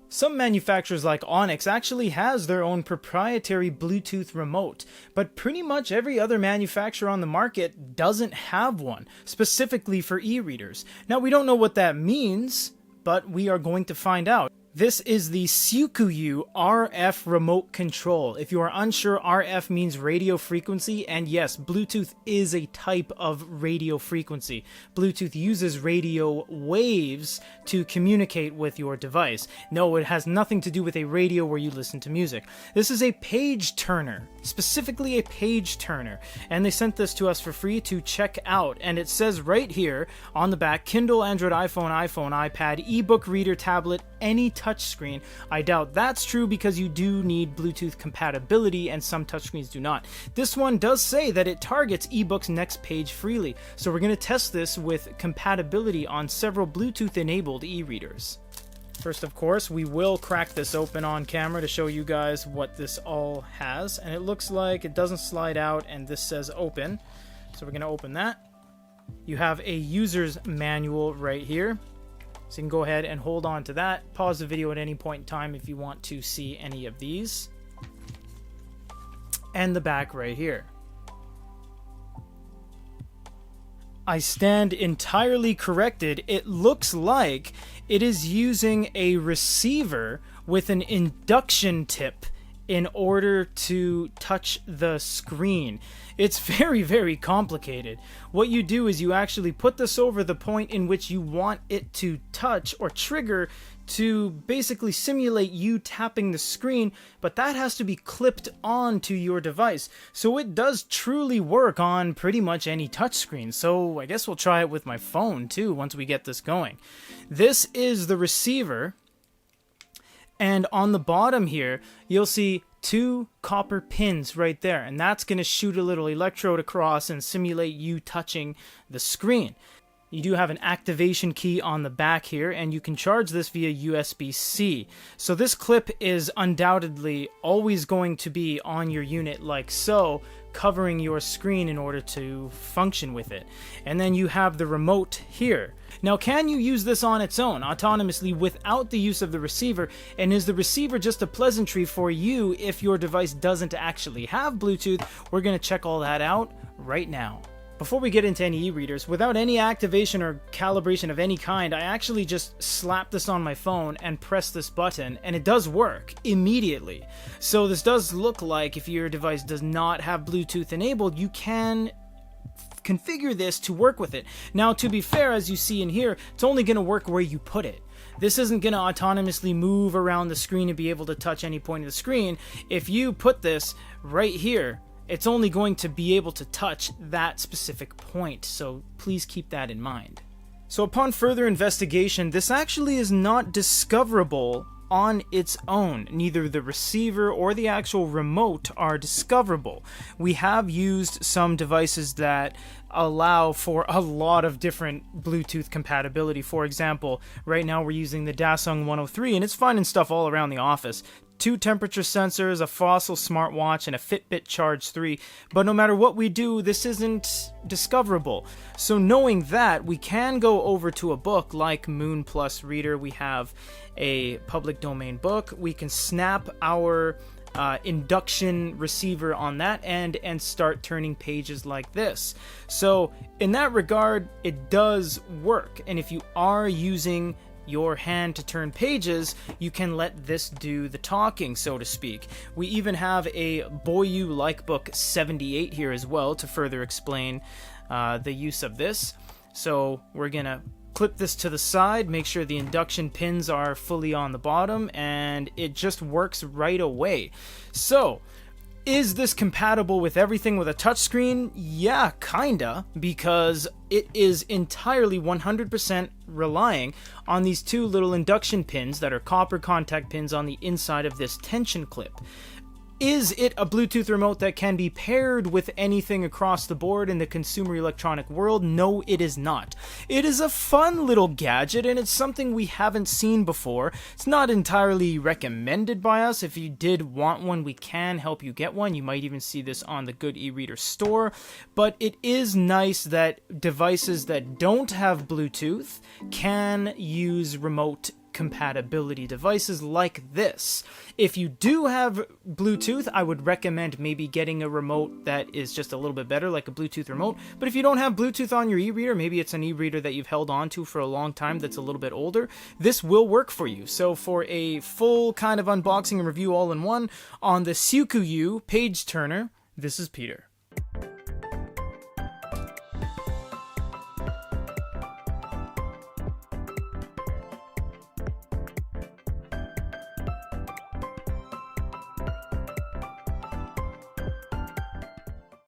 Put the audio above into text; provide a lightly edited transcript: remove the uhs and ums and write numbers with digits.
Some manufacturers like Onyx actually has their own proprietary Bluetooth remote, but pretty much every other manufacturer on the market doesn't have one, specifically for e-readers. Now, we don't know what that means, but we are going to find out. This is the Syukuyu RF remote control. If you are unsure, RF means radio frequency, and yes, Bluetooth is a type of radio frequency. Bluetooth uses radio waves to communicate with your device. No, it has nothing to do with a radio where you listen to music. This is a page turner, specifically a page turner, and they sent this to us for free to check out, and it says right here on the back, Kindle, Android, iPhone, iPad, ebook reader, tablet, any touchscreen. I doubt that's true because you do need Bluetooth compatibility and some touchscreens do not. This one does say that it targets ebooks next page freely, so we're going to test this with compatibility on several Bluetooth enabled e-readers. First, of course, we will crack this open on camera to show you guys what this all has, and it looks like it doesn't slide out and this says open, so we're going to open that. You have a user's manual right here. So you can go ahead and hold on to that. Pause the video at any point in time if you want to see any of these. And the back right here. I stand entirely corrected. It looks like it is using a receiver with an induction tip in order to touch the screen. It's very, very complicated. What you do is you actually put this over the point in which you want it to touch or trigger to basically simulate you tapping the screen, but that has to be clipped onto your device. So it does truly work on pretty much any touchscreen. So I guess we'll try it with my phone too once we get this going. This is the receiver. And on the bottom here, you'll see 2 copper pins right there, and that's going to shoot a little electrode across and simulate you touching the screen. You do have an activation key on the back here, and you can charge this via USB-C. So this clip is undoubtedly always going to be on your unit like so, covering your screen in order to function with it. And then you have the remote here. Now, can you use this on its own, autonomously, without the use of the receiver? And is the receiver just a pleasantry for you if your device doesn't actually have Bluetooth? We're going to check all that out right now. Before we get into any e-readers, without any activation or calibration of any kind, I actually just slap this on my phone and press this button, and it does work immediately. So this does look like if your device does not have Bluetooth enabled, you can configure this to work with it. Now, to be fair, as you see in here, it's only going to work where you put it. This isn't going to autonomously move around the screen and be able to touch any point of the screen. If you put this right here, it's only going to be able to touch that specific point, so please keep that in mind. So upon further investigation, this actually is not discoverable on its own. Neither the receiver or the actual remote are discoverable. We have used some devices that allow for a lot of different Bluetooth compatibility. For example, right now we're using the Dasung 103, and it's finding stuff all around the office. 2 temperature sensors, a Fossil smartwatch, and a Fitbit Charge 3. But no matter what we do, this isn't discoverable. So knowing that, we can go over to a book like Moon Plus Reader. We have a public domain book. We can snap our induction receiver on that end and start turning pages like this. So in that regard, it does work. And if you are using your hand to turn pages, you can let this do the talking, so to speak. We even have a Boyu Likebook 78 here as well to further explain the use of this. So we're gonna clip this to the side, make sure the induction pins are fully on the bottom, and it just works right away. So is this compatible with everything with a touchscreen? Yeah, kinda, because it is entirely 100% relying on these 2 little induction pins that are copper contact pins on the inside of this tension clip. Is it a Bluetooth remote that can be paired with anything across the board in the consumer electronic world? No, it is not. It is a fun little gadget, and it's something we haven't seen before. It's not entirely recommended by us. If you did want one, we can help you get one. You might even see this on the Good e-reader store, but it is nice that devices that don't have Bluetooth can use remote compatibility devices like this. If you do have Bluetooth, I would recommend maybe getting a remote that is just a little bit better, like a Bluetooth remote. But if you don't have Bluetooth on your e-reader, maybe it's an e-reader that you've held on to for a long time that's a little bit older, this will work for you. So for a full kind of unboxing and review all in one on the Syukuyu page turner, this is Peter.